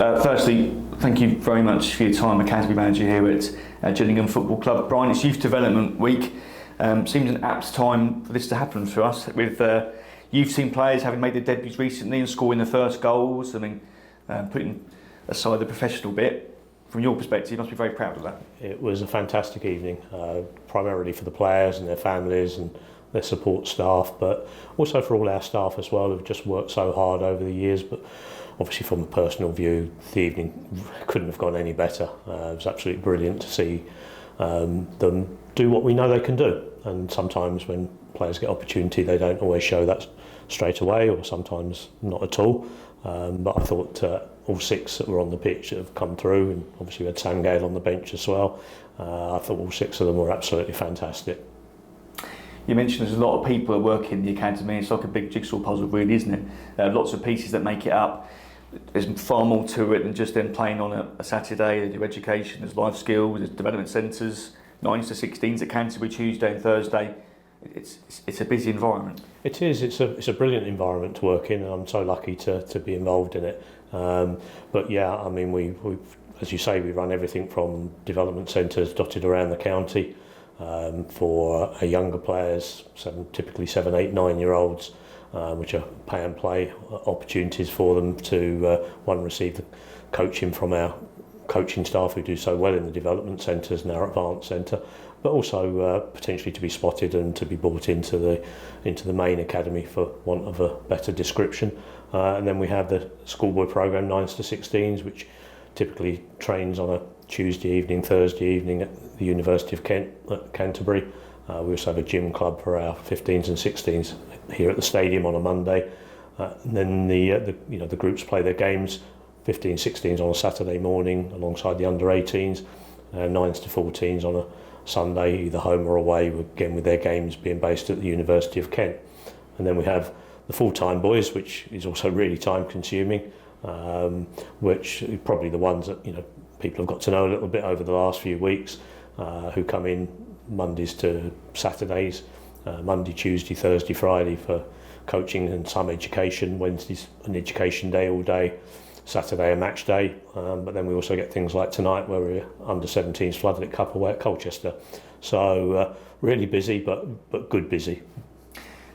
Firstly, thank you very much for your time, Academy Manager here at Gillingham Football Club. Bryan, it's Youth Development Week. Seems an apt time for this to happen for us, with youth team players having made their debuts recently and scoring their first goals. I mean, putting aside the professional bit, from your perspective, you must be very proud of that. It was a fantastic evening, primarily for the players and their families and their support staff, but also for all our staff as well, who've just worked so hard over the years. But obviously from a personal view, the evening couldn't have gone any better. It was absolutely brilliant to see them do what we know they can do. And sometimes when players get opportunity, they don't always show that straight away, or sometimes not at all. But I thought all six that were on the pitch that have come through, and obviously we had Sangale on the bench as well, I thought all six of them were absolutely fantastic. You mentioned there's a lot of people that work in the academy. It's like a big jigsaw puzzle, really, isn't it? Lots of pieces that make it up. There's far more to it than just them playing on a Saturday. They do education, there's life skills, there's development centres, 9s to 16s at Canterbury Tuesday and Thursday. It's a busy environment. It is. It's a brilliant environment to work in, and I'm so lucky to be involved in it. But yeah, I mean, we as you say, we run everything from development centres dotted around the county for our younger players, typically 7, 8, 9-year-olds, which are pay and play opportunities for them to receive the coaching from our coaching staff who do so well in the development centres and our advanced centre, but also potentially to be spotted and to be brought into the main academy, for want of a better description. And then we have the schoolboy programme, 9s to 16s, which typically trains on a Tuesday evening, Thursday evening at the University of Kent at Canterbury. We also have a gym club for our 15s and 16s here at the stadium on a Monday. And then the groups play their games, 15s, 16s on a Saturday morning alongside the under 18s, 9s to 14s on a Sunday, either home or away, again with their games being based at the University of Kent. And then we have the full-time boys, which is also really time consuming, which are probably the ones that people have got to know a little bit over the last few weeks, who come in Mondays to Saturdays, Monday, Tuesday, Thursday, Friday for coaching and some education, Wednesday's an education day all day, Saturday a match day, but then we also get things like tonight where we're under 17s Floodlit Cup away at Colchester. So really busy, but good busy.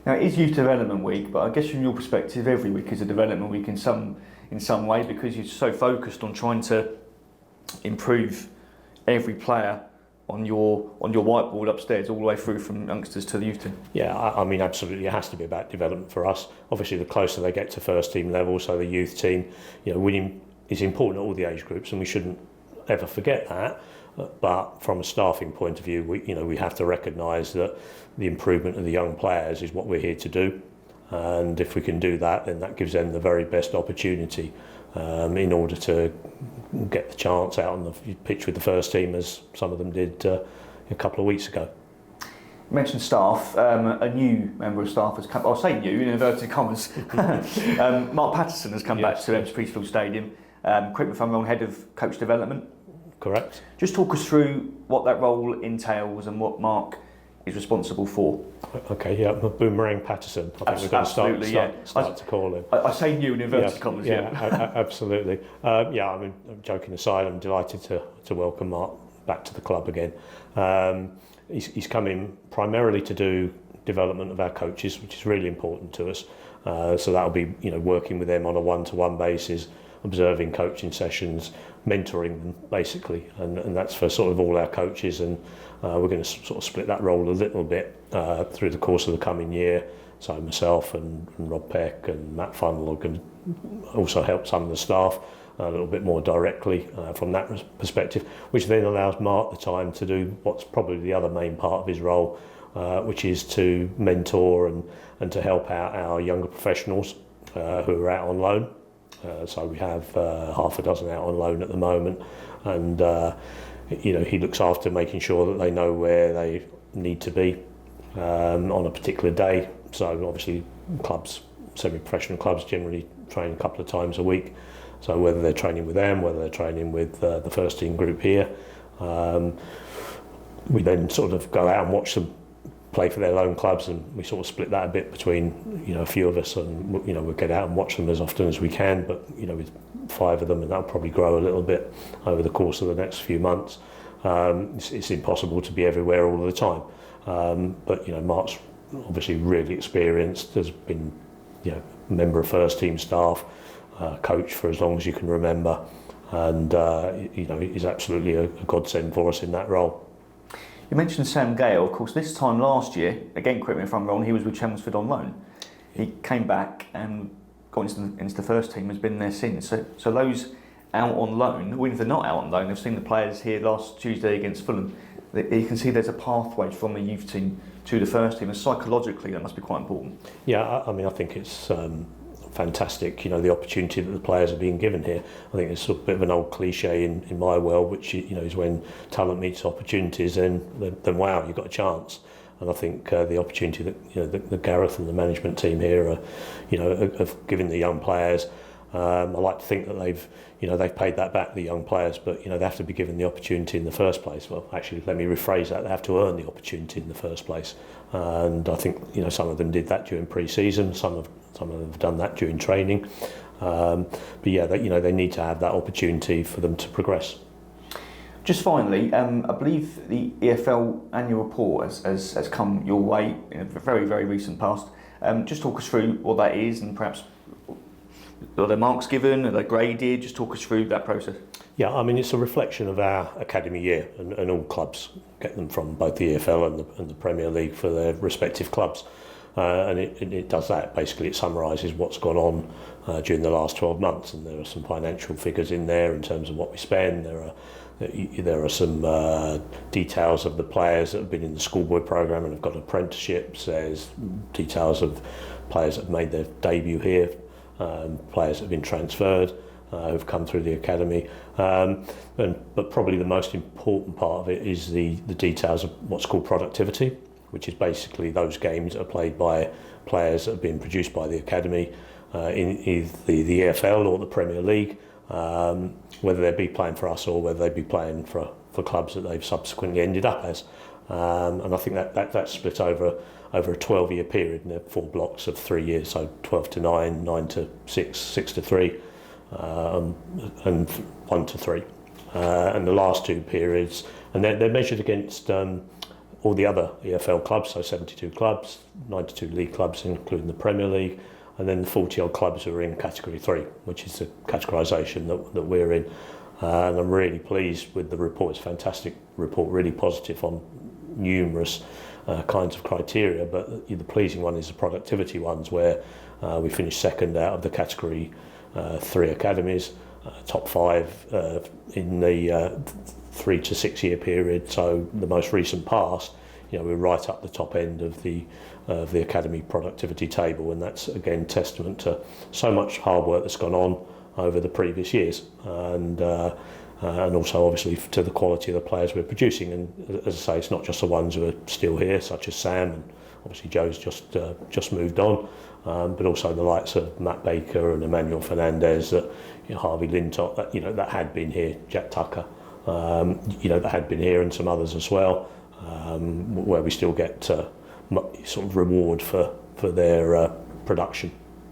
Now it is Youth Development Week, but I guess from your perspective every week is a development week in some way, because you're so focused on trying to improve every player on your whiteboard upstairs, all the way through from youngsters to the youth team. Yeah, I mean, absolutely, it has to be about development for us. Obviously, the closer they get to first team level, so the youth team, winning is important at all the age groups, and we shouldn't ever forget that. But from a staffing point of view, we have to recognise that the improvement of the young players is what we're here to do, and if we can do that, then that gives them the very best opportunity in order to get the chance out on the pitch with the first team, as some of them did a couple of weeks ago. You mentioned staff. A new member of staff has come. I'll say new in inverted commas. Mark Patterson has come back to Efl'S Priestfield Stadium. Correct me if I'm wrong, head of coach development. Correct. Just talk us through what that role entails and what Mark is responsible for. Okay, yeah, Boomerang Patterson. I think we're going to start to call him. I say new in inverted commas. Absolutely. I mean, joking aside, I'm delighted to welcome Mark back to the club again. He's come in primarily to do development of our coaches, which is really important to us. So that'll be working with them on a one-to-one basis, observing coaching sessions, mentoring them basically, and that's for sort of all our coaches, and we're going to sort of split that role a little bit through the course of the coming year. So myself and Rob Peck and Matt Funnell are going to also help some of the staff a little bit more directly from that perspective, which then allows Mark the time to do what's probably the other main part of his role, which is to mentor and to help out our younger professionals who are out on loan. So we have half a dozen out on loan at the moment, and he looks after making sure that they know where they need to be on a particular day. So obviously clubs, semi-professional clubs generally train a couple of times a week. So whether they're training with them, whether they're training with the first team group here, we then sort of go out and watch them play for their own clubs, and we sort of split that a bit between, you know, a few of us, and, you know, we'll get out and watch them as often as we can, but, you know, with 5 of them, and that'll probably grow a little bit over the course of the next few months. It's impossible to be everywhere all of the time, but, you know, Mark's obviously really experienced, has been, you know, a member of first team staff, coach for as long as you can remember, and you know, he's absolutely a godsend for us in that role. You mentioned Sam Gale. Of course, this time last year, again, correct me if I'm wrong, he was with Chelmsford on loan. He came back and got into the first team, has been there since. So those out on loan, or even if they're not out on loan, I've seen the players here last Tuesday against Fulham. You can see there's a pathway from the youth team to the first team, and psychologically that must be quite important. Yeah, I mean, I think it's fantastic, you know, the opportunity that the players are being given here. I think it's a bit of an old cliche in my world, which, you know, is when talent meets opportunities, then wow, you've got a chance. And I think the opportunity that, you know, the Gareth and the management team here are, you know, of giving the young players. I like to think that they've paid that back, the young players, but, you know, they have to be given the opportunity in the first place. Well, actually, let me rephrase that. They have to earn the opportunity in the first place. And I think, you know, some of them did that during pre-season, some of them have done that during training. But yeah, you know, they need to have that opportunity for them to progress. Just finally, I believe the EFL annual report has come your way in a very, very recent past. Just talk us through what that is, and perhaps are there marks given, are they graded? Just talk us through that process. Yeah, I mean, it's a reflection of our academy year, and all clubs get them from both the EFL and the Premier League for their respective clubs. And it does that. Basically, it summarises what's gone on during the last 12 months, and there are some financial figures in there in terms of what we spend. There are some details of the players that have been in the schoolboy programme and have got apprenticeships. There's details of players that have made their debut here, players that have been transferred, who've come through the academy. But probably the most important part of it is the details of what's called productivity, which is basically those games that are played by players that have been produced by the academy in either the EFL or the Premier League, whether they be playing for us or whether they be playing for clubs that they've subsequently ended up as. And I think that's split over a 12-year period, and there are 4 blocks of 3 years, so 12 to 9, 9 to 6, 6 to 3, and 1 to 3. And the last 2 periods, and they're measured against all the other EFL clubs, so 72 clubs, 92 league clubs, including the Premier League, and then the 40-odd clubs who are in Category 3, which is the categorisation that we're in. And I'm really pleased with the report. It's a fantastic report, really positive on numerous kinds of criteria, but the pleasing one is the productivity ones, where we finished second out of the Category 3 academies, top 5 in the 3 to 6 year period. So the most recent past, you know, we're right up the top end of the academy productivity table, and that's again testament to so much hard work that's gone on over the previous years, and also obviously to the quality of the players we're producing. And as I say, it's not just the ones who are still here, such as Sam, and obviously Joe's just moved on, but also the likes of Matt Baker and Emmanuel Fernandez, Harvey Lintott, that had been here, Jack Tucker, that had been here, and some others as well, where we still get sort of reward for their production.